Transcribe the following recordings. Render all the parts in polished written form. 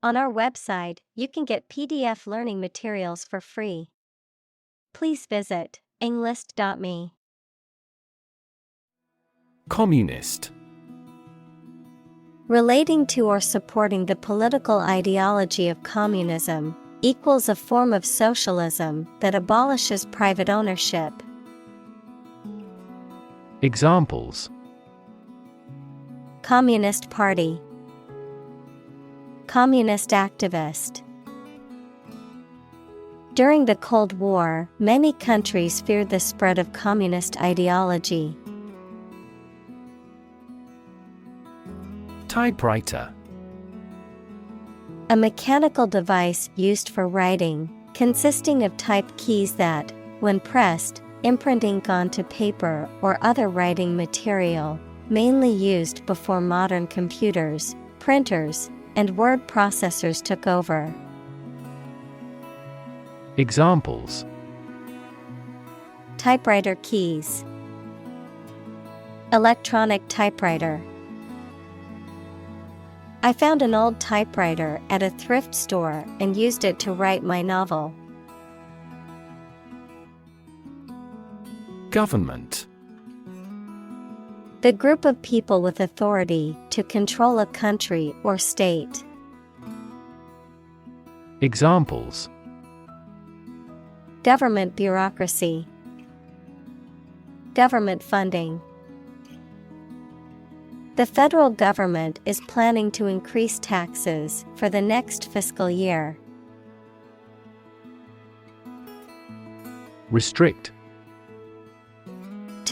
On our website, you can get PDF learning materials for free. Please visit englist.me. Communist. Relating to or supporting the political ideology of communism, equals a form of socialism that abolishes private ownership. Examples: Communist Party, Communist activist. During the Cold War, many countries feared the spread of communist ideology. Typewriter. A mechanical device used for writing, consisting of type keys that, when pressed, imprint ink onto paper or other writing material, mainly used before modern computers, printers, and word processors took over. Examples: Typewriter keys, electronic typewriter. I found an old typewriter at a thrift store and used it to write my novel. Government. The group of people with authority to control a country or state. Examples: Government bureaucracy, government funding. The federal government is planning to increase taxes for the next fiscal year. Restrict.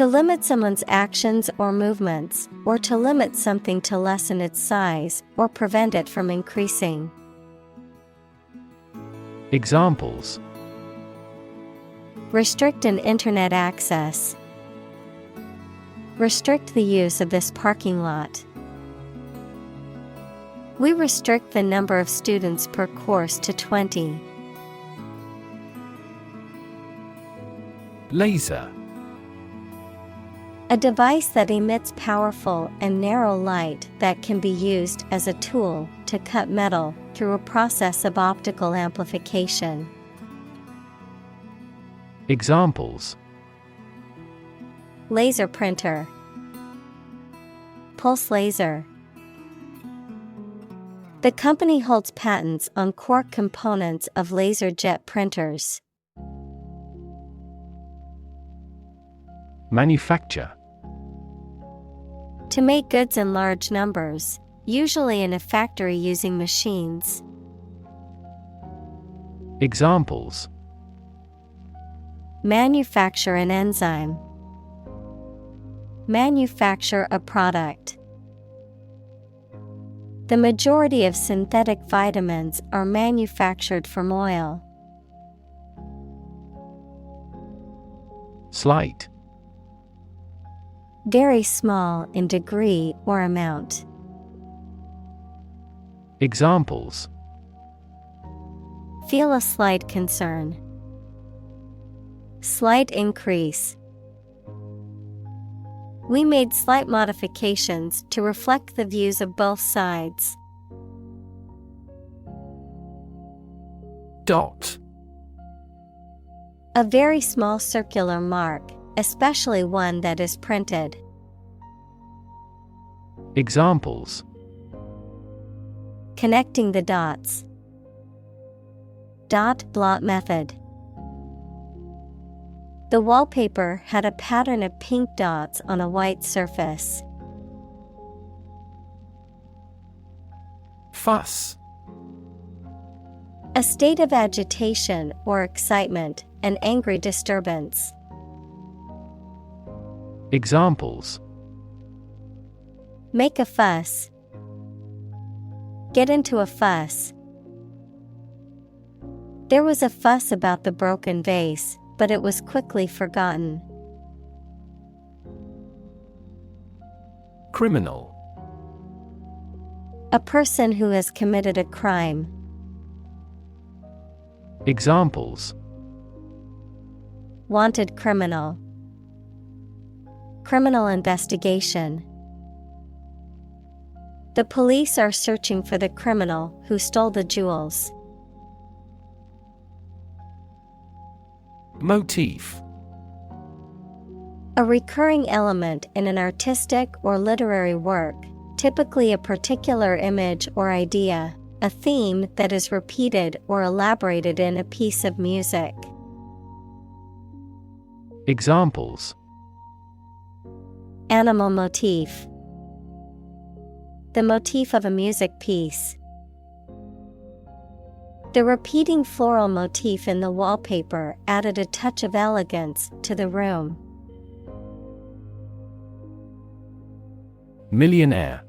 To limit someone's actions or movements, or to limit something to lessen its size or prevent it from increasing. Examples: Restrict an internet access. Restrict the use of this parking lot. We restrict the number of students per course to 20. Laser. A device that emits powerful and narrow light that can be used as a tool to cut metal through a process of optical amplification. Examples: Laser printer, pulse laser. The company holds patents on core components of laser jet printers. Manufacture. To make goods in large numbers, usually in a factory using machines. Examples: Manufacture an enzyme. Manufacture a product. The majority of synthetic vitamins are manufactured from oil. Slight. Very small in degree or amount. Examples: Feel a slight concern. Slight increase. We made slight modifications to reflect the views of both sides. Dot. A very small circular mark, especially one that is printed. Examples: Connecting the dots. Dot blot method. The wallpaper had a pattern of pink dots on a white surface. Fuss. A state of agitation or excitement, an angry disturbance. Examples: Make a fuss. Get into a fuss. There was a fuss about the broken vase, but it was quickly forgotten. Criminal. A person who has committed a crime. Examples: Wanted criminal. Criminal investigation. The police are searching for the criminal who stole the jewels. Motif. A recurring element in an artistic or literary work, typically a particular image or idea, a theme that is repeated or elaborated in a piece of music. Examples: Animal motif. The motif of a music piece. The repeating floral motif in the wallpaper added a touch of elegance to the room. Millionaire.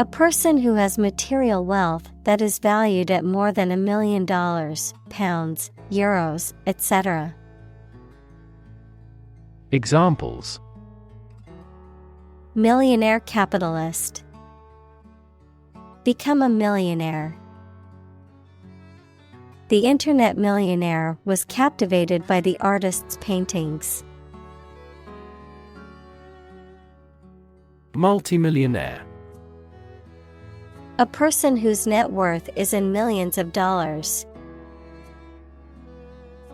A person who has material wealth that is valued at more than $1 million, pounds, euros, etc. Examples: Millionaire capitalist. Become a millionaire. The internet millionaire was captivated by the artist's paintings. Multimillionaire. A person whose net worth is in millions of dollars.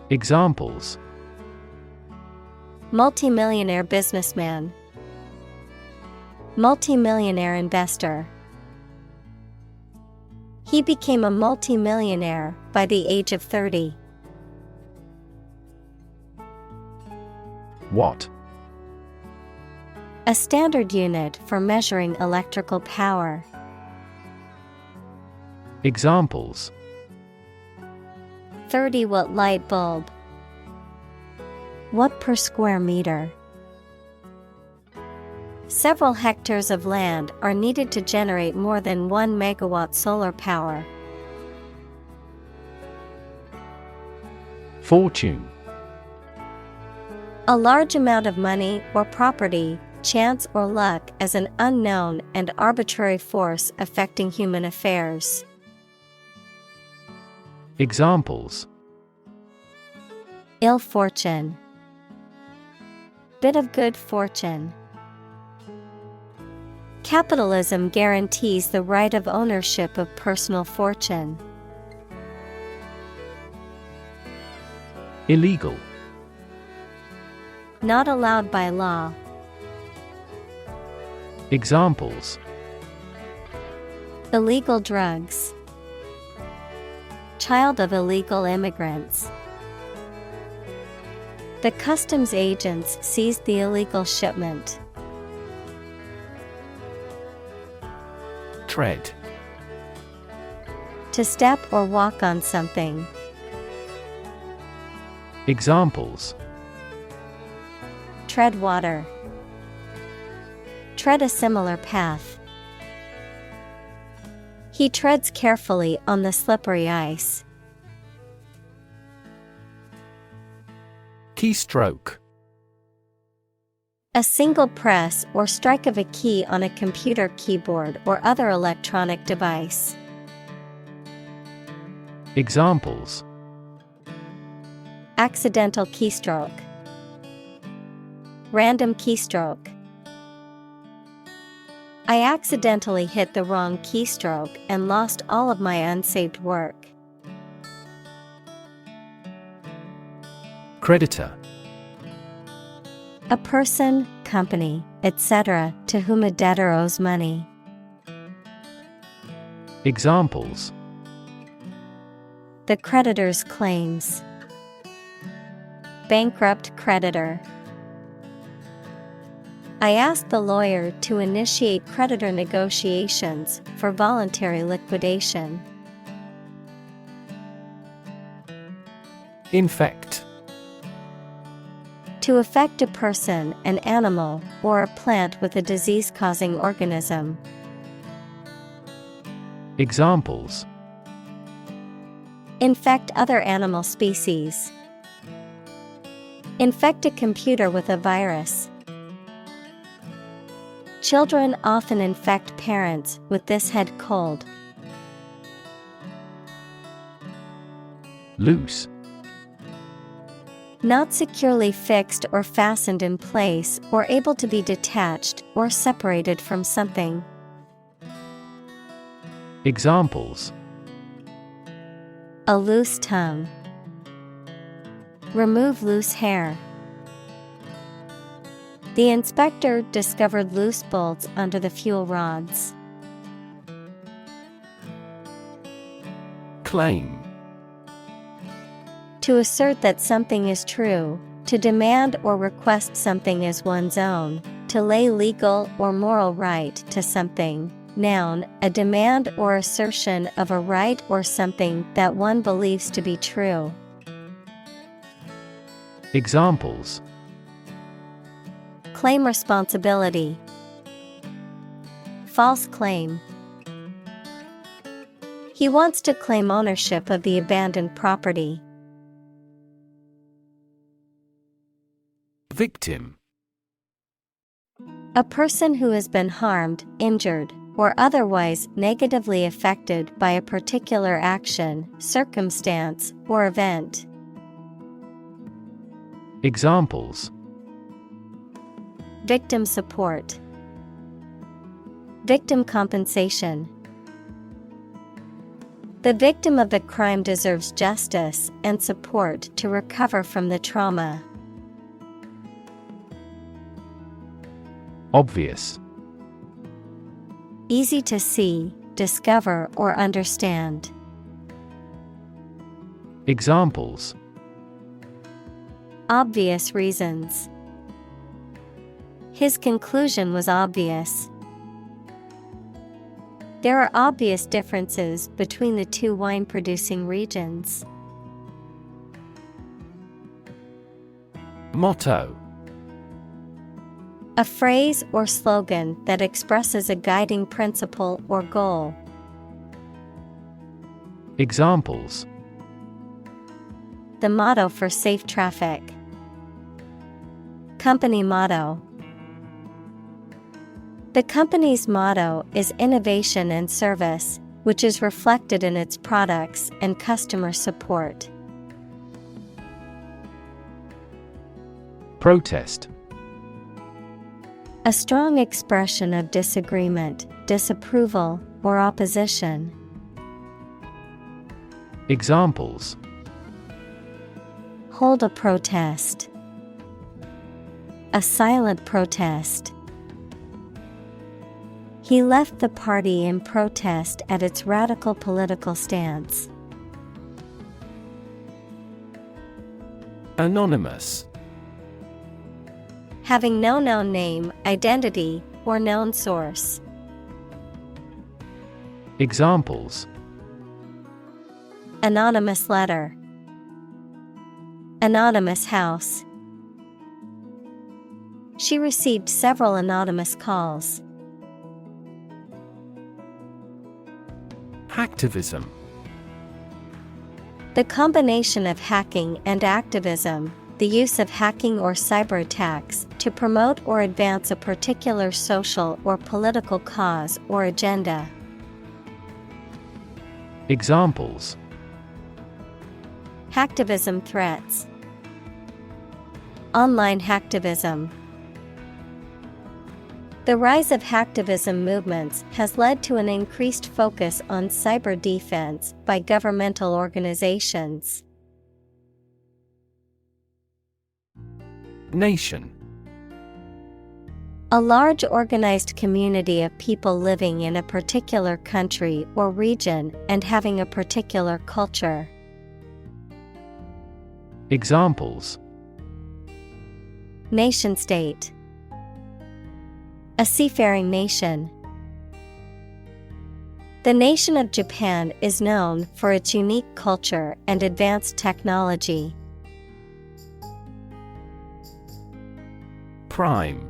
Examples: Multimillionaire businessman. Multimillionaire investor. He became a multimillionaire by the age of 30. Watt. A standard unit for measuring electrical power. Examples: 30-watt light bulb. Watt per square meter. Several hectares of land are needed to generate more than 1 megawatt solar power. Fortune. A large amount of money or property, chance or luck as an unknown and arbitrary force affecting human affairs. Examples: Ill fortune. Bit of good fortune. Capitalism guarantees the right of ownership of personal fortune. Illegal. Not allowed by law. Examples: Illegal drugs. Child of illegal immigrants. The customs agents seized the illegal shipment. Tread. To step or walk on something. Examples: Tread water. Tread a similar path. He treads carefully on the slippery ice. Keystroke. A single press or strike of a key on a computer keyboard or other electronic device. Examples: Accidental keystroke. Random keystroke. I accidentally hit the wrong keystroke and lost all of my unsaved work. Creditor. A person, company, etc., to whom a debtor owes money. Examples: The creditor's claims. Bankrupt creditor. I asked the lawyer to initiate creditor negotiations for voluntary liquidation. Infect. To affect a person, an animal, or a plant with a disease-causing organism. Examples: Infect other animal species. Infect a computer with a virus. Children often infect parents with this head cold. Loose. Not securely fixed or fastened in place or able to be detached or separated from something, Examples: a loose tongue. Remove loose hair. The inspector discovered loose bolts under the fuel rods. Claim. To assert that something is true, to demand or request something as one's own, to lay legal or moral right to something. Noun, a demand or assertion of a right or something that one believes to be true. Examples: claim responsibility. False claim. He wants to claim ownership of the abandoned property. Victim. A person who has been harmed, injured, or otherwise negatively affected by a particular action, circumstance, or event. Examples: victim support. Victim compensation. The victim of the crime deserves justice and support to recover from the trauma. Obvious. Easy to see, discover, or understand. Examples: obvious reasons. His conclusion was obvious. There are obvious differences between the two wine-producing regions. Motto. A phrase or slogan that expresses a guiding principle or goal. Examples: the motto for safe traffic. Company motto. The company's motto is innovation and service, which is reflected in its products and customer support. Protest. A strong expression of disagreement, disapproval, or opposition. Examples: hold a protest. A silent protest. He left the party in protest at its radical political stance. Anonymous. Having no known name, identity, or known source. Examples: anonymous letter. Anonymous house. She received several anonymous calls. Hacktivism. The combination of hacking and activism, the use of hacking or cyber attacks to promote or advance a particular social or political cause or agenda. Examples: hacktivism threats. Online hacktivism. The rise of hacktivism movements has led to an increased focus on cyber defense by governmental organizations. Nation. A large organized community of people living in a particular country or region and having a particular culture. Examples: nation-state. A seafaring nation. The nation of Japan is known for its unique culture and advanced technology. Prime.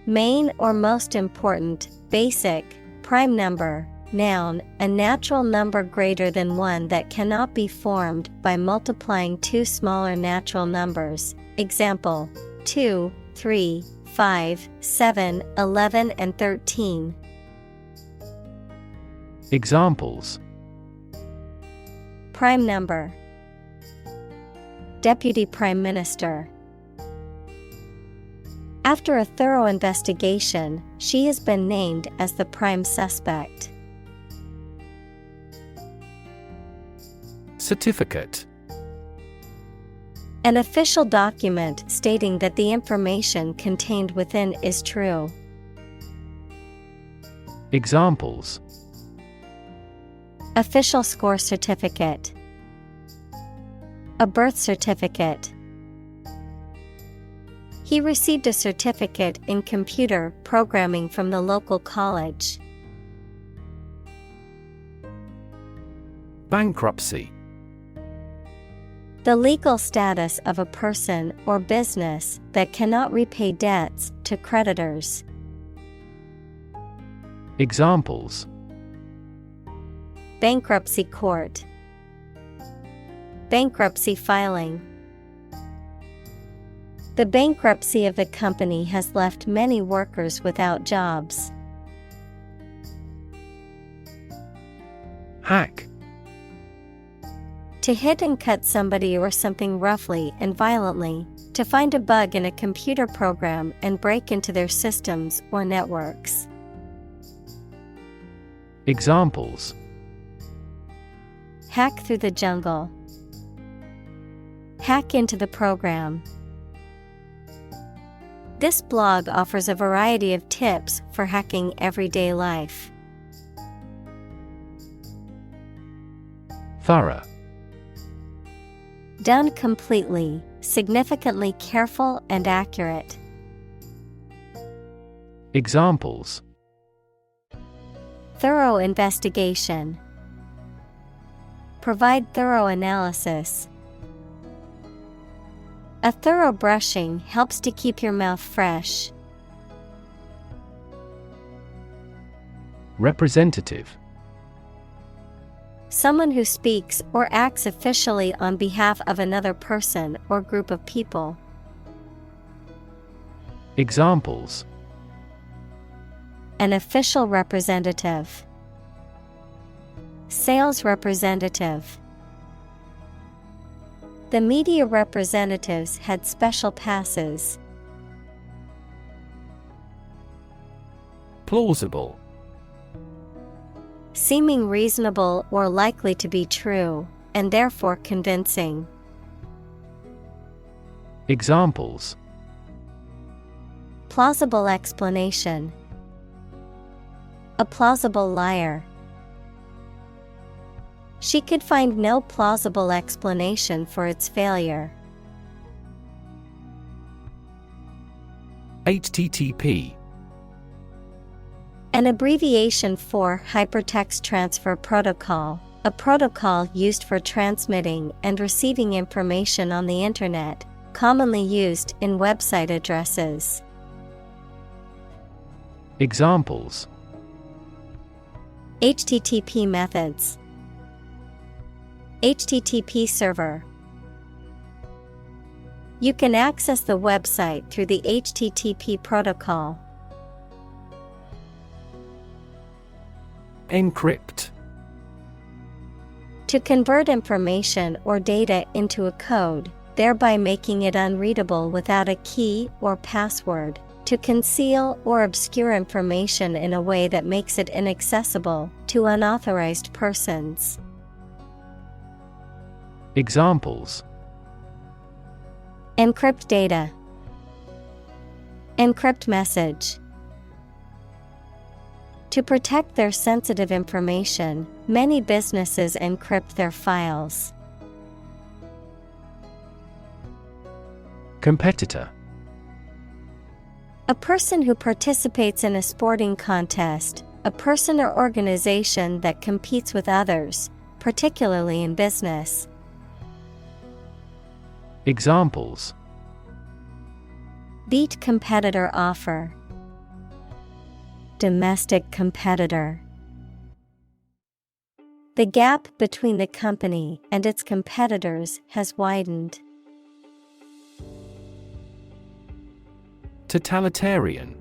Main or most important, basic, prime number, noun, a natural number greater than one that cannot be formed by multiplying two smaller natural numbers. Example: 2, 3, 5, 7, 11 and 13. Examples: prime number. Deputy Prime Minister. After a thorough investigation, she has been named as the prime suspect. Certificate. An official document stating that the information contained within is true. Examples: Official score certificate. A birth certificate. He received a certificate in computer programming from the local college. Bankruptcy. The legal status of a person or business that cannot repay debts to creditors. Examples: Bankruptcy court. Bankruptcy filing. The bankruptcy of the company has left many workers without jobs. Hack. To hit and cut somebody or something roughly and violently, to find a bug in a computer program and break into their systems or networks. Examples: Hack through the jungle. Hack into the program. This blog offers a variety of tips for hacking everyday life. Thorough. Done completely, significantly careful and accurate. Examples: Thorough investigation. Provide thorough analysis. A thorough brushing helps to keep your mouth fresh. Representative. Someone who speaks or acts officially on behalf of another person or group of people. Examples: An official representative. Sales representative. The media representatives had special passes. Plausible. Seeming reasonable or likely to be true, and therefore convincing. Examples: Plausible explanation. A plausible liar. She could find no plausible explanation for its failure. HTTP. An abbreviation for Hypertext Transfer Protocol, a protocol used for transmitting and receiving information on the Internet, commonly used in website addresses. Examples: HTTP methods. HTTP server. You can access the website through the HTTP protocol. Encrypt. To convert information or data into a code, thereby making it unreadable without a key or password. To conceal or obscure information in a way that makes it inaccessible to unauthorized persons. Examples: Encrypt data. Encrypt message. To protect their sensitive information, many businesses encrypt their files. Competitor. A person who participates in a sporting contest, a person or organization that competes with others, particularly in business. Examples: Beat competitor offer. Domestic competitor. The gap between the company and its competitors has widened. Totalitarian.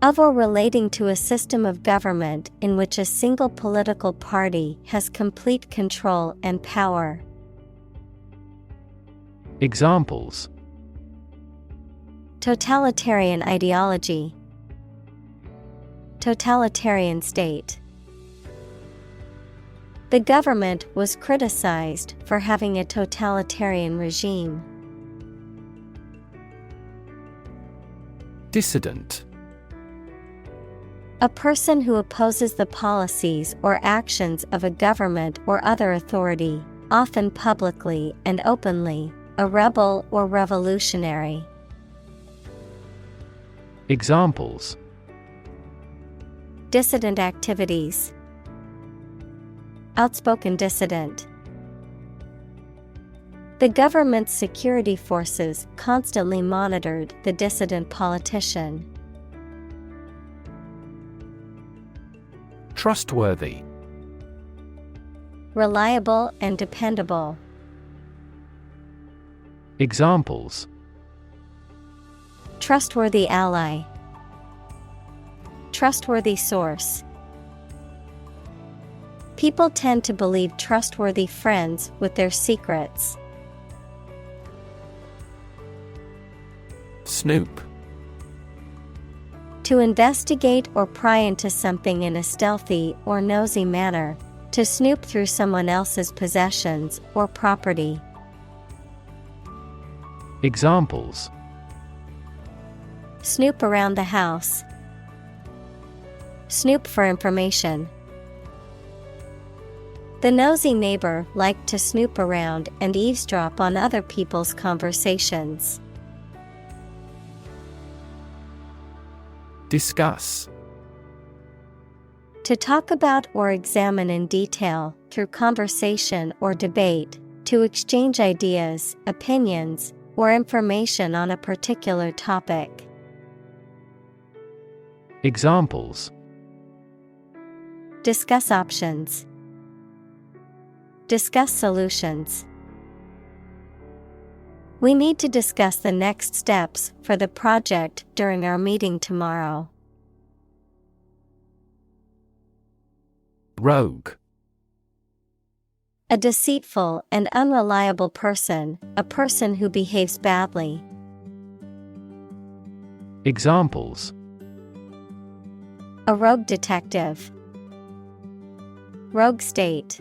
Of or relating to a system of government in which a single political party has complete control and power. Examples: Totalitarian ideology. Totalitarian state. The government was criticized for having a totalitarian regime. Dissident. A person who opposes the policies or actions of a government or other authority, often publicly and openly, a rebel or revolutionary. Examples: Dissident activities. Outspoken dissident. The government's security forces constantly monitored the dissident politician. Trustworthy. Reliable and dependable. Examples: Trustworthy ally. Trustworthy source. People tend to believe trustworthy friends with their secrets. Snoop. To investigate or pry into something in a stealthy or nosy manner, to snoop through someone else's possessions or property. Examples: Snoop around the house. Snoop for information. The nosy neighbor liked to snoop around and eavesdrop on other people's conversations. Discuss. To talk about or examine in detail, through conversation or debate, to exchange ideas, opinions, or information on a particular topic. Examples: Discuss options. Discuss solutions. We need to discuss the next steps for the project during our meeting tomorrow. Rogue. A deceitful and unreliable person, a person who behaves badly. Examples: A rogue detective. Rogue state.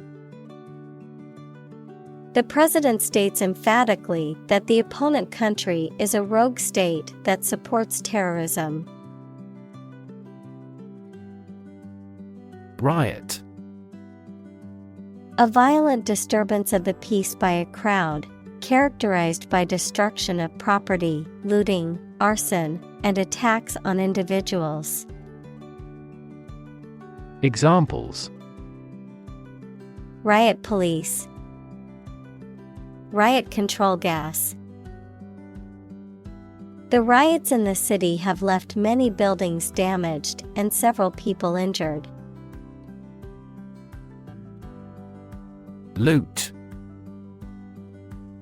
The president states emphatically that the opponent country is a rogue state that supports terrorism. Riot. A violent disturbance of the peace by a crowd, characterized by destruction of property, looting, arson, and attacks on individuals. Examples: Riot police. Riot control gas. The riots in the city have left many buildings damaged and several people injured. Loot.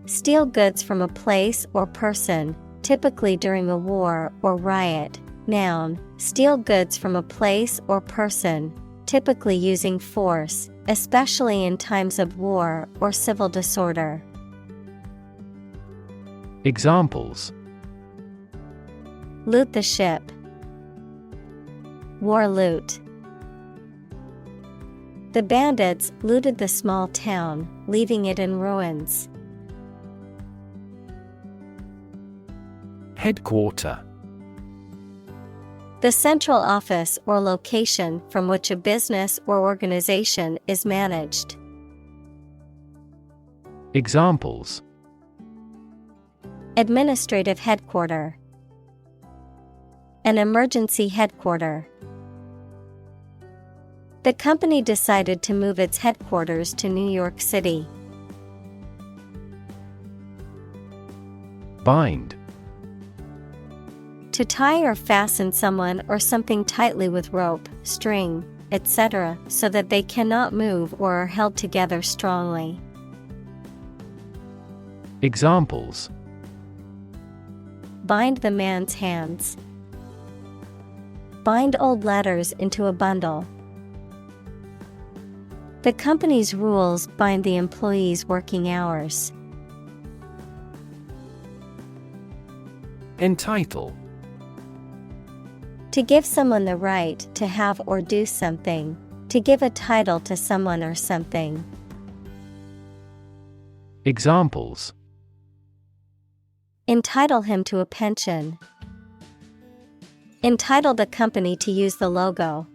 Steal goods from a place or person, typically during a war or riot. Noun, steal goods from a place or person, typically using force, especially in times of war or civil disorder. Examples: Loot the ship. War loot. The bandits looted the small town, leaving it in ruins. Headquarter. The central office or location from which a business or organization is managed. Examples: Administrative headquarter. An emergency headquarter. The company decided to move its headquarters to New York City. Bind. To tie or fasten someone or something tightly with rope, string, etc., so that they cannot move or are held together strongly. Examples: Bind the man's hands. Bind old letters into a bundle. The company's rules bind the employees' working hours. Entitle. To give someone the right to have or do something, To give a title to someone or something. Examples: Entitle him to a pension. Entitle the company to use the logo.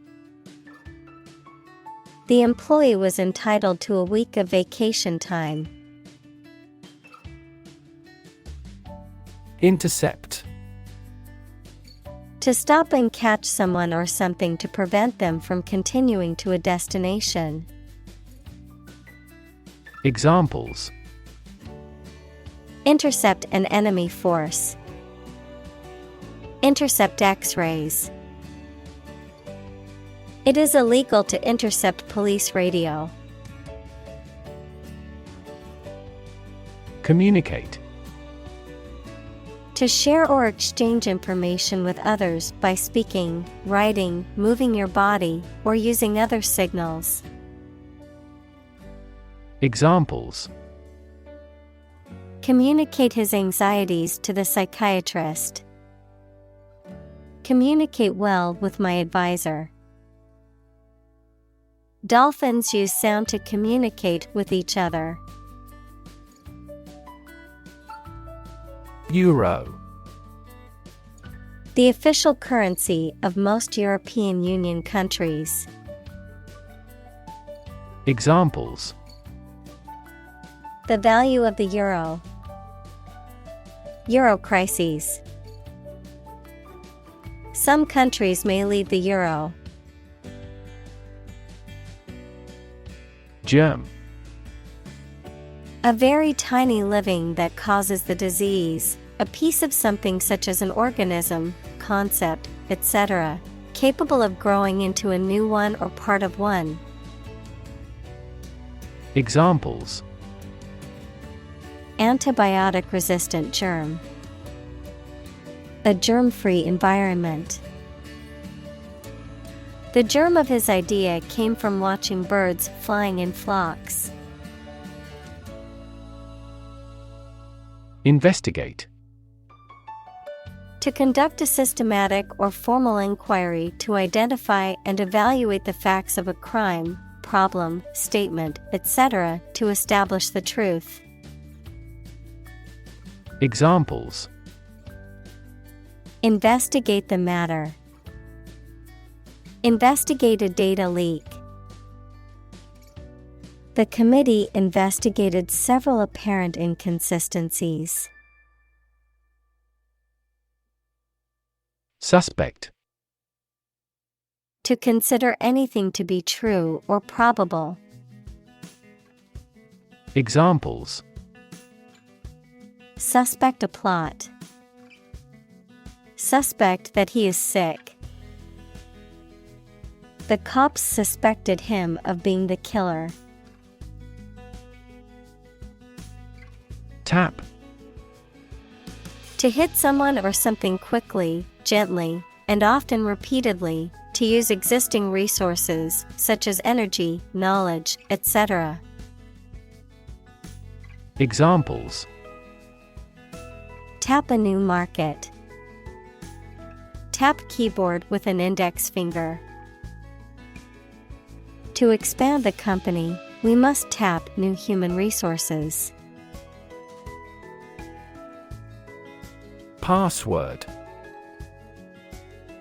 The employee was entitled to a week of vacation time. Intercept. To stop and catch someone or something to prevent them from continuing to a destination. Examples: Intercept an enemy force. Intercept X-rays. It is illegal to intercept police radio. Communicate. To share or exchange information with others by speaking, writing, moving your body, or using other signals. Examples: Communicate his anxieties to the psychiatrist. Communicate well with my advisor. Dolphins use sound to communicate with each other. Euro. The official currency of most European Union countries. Examples: The value of the euro. Euro crises. Some countries may leave the euro. Germ. A very tiny living that causes the disease, a piece of something such as an organism, concept, etc., capable of growing into a new one or part of one. Examples: Antibiotic-resistant germ. A germ-free environment. The germ of his idea came from watching birds flying in flocks. Investigate. To conduct a systematic or formal inquiry to identify and evaluate the facts of a crime, problem, statement, etc., to establish the truth. Examples: Investigate the matter. Investigate a data leak. The committee investigated several apparent inconsistencies. Suspect. To consider anything to be true or probable. Examples: Suspect a plot. Suspect that he is sick. The cops suspected him of being the killer. Tap. To hit someone or something quickly, gently, and often repeatedly, to use existing resources, such as energy, knowledge, etc. Examples: Tap a new market. Tap keyboard with an index finger. To expand the company, we must tap new human resources. Password.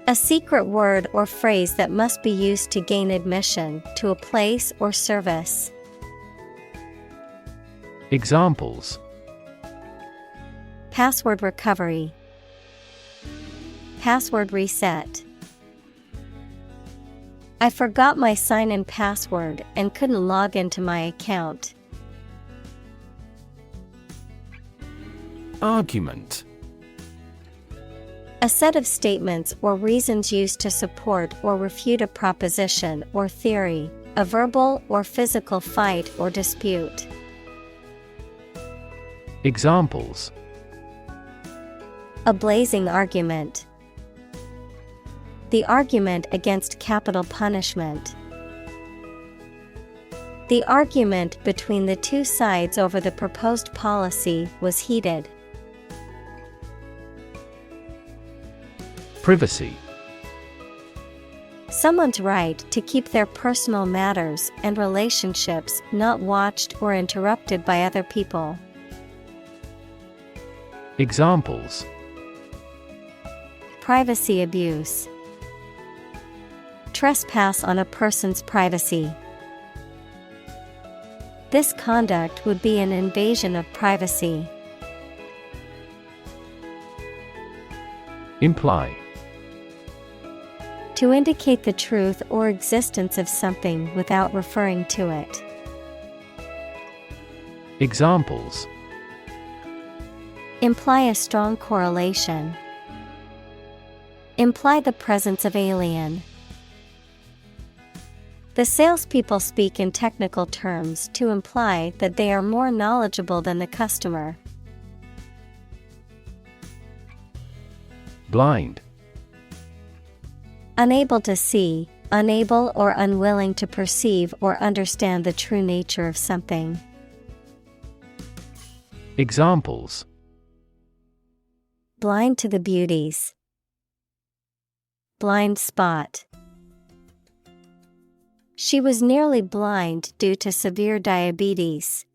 A secret word or phrase that must be used to gain admission to a place or service. Examples: Password recovery. Password reset. I forgot my sign-in password and couldn't log into my account. Argument. A set of statements or reasons used to support or refute a proposition or theory, a verbal or physical fight or dispute. Examples: A blazing argument. The argument against capital punishment. The argument between the two sides over the proposed policy was heated. Privacy. Someone's right to keep their personal matters and relationships not watched or interrupted by other people. Examples: Privacy abuse. Trespass on a person's privacy. This conduct would be an invasion of privacy. Imply. To indicate the truth or existence of something without referring to it. Examples: Imply a strong correlation. Imply the presence of alien. The salespeople speak in technical terms to imply that they are more knowledgeable than the customer. Blind. Unable to see, unable or unwilling to perceive or understand the true nature of something. Examples: Blind to the beauties. Blind spot. She was nearly blind due to severe diabetes.